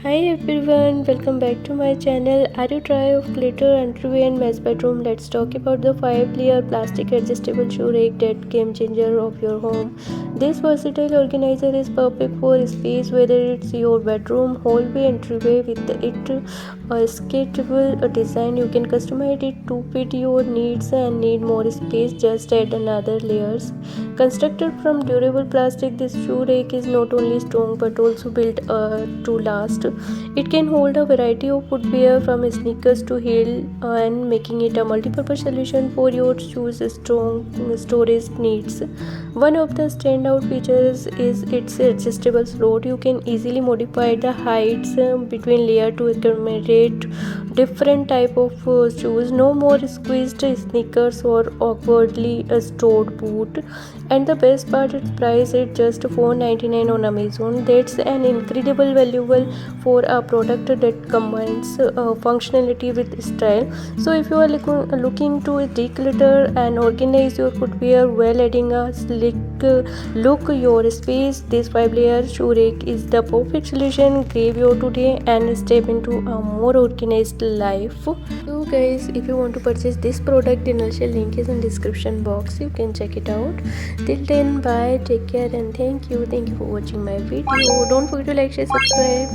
Hi everyone, welcome back to my channel. Are you tired of glitter, entryway and mess bedroom? Let's talk about the 5-layer plastic adjustable shoe rake that game changer of your home. This versatile organizer is perfect for space, whether it's your bedroom, hallway, entryway. With it skatable design, you can customize it to fit your needs and need more space. Just add another layers. Constructed from durable plastic, this shoe rake is not only strong but also built to last. It can hold a variety of footwear from sneakers to heel and making it a multi-purpose solution for your shoes strong storage needs. One of the standout features is its adjustable slot. You can easily modify the heights between layers to accommodate different type of shoes. No more squeezed sneakers or awkwardly stored boot. And the best part, its price is just $4.99 on Amazon. That's an incredible valuable for a product that combines functionality with style. So if you are looking to declutter and organize your footwear while adding a slick look your space, this 5-layer shoe rake is the perfect solution. Grab your today and step into a more organized life. So guys, if you want to purchase this product, the initial link is in description box. You can check it out. Till then, bye, take care, and thank you for watching my video. Don't forget to like, share, subscribe.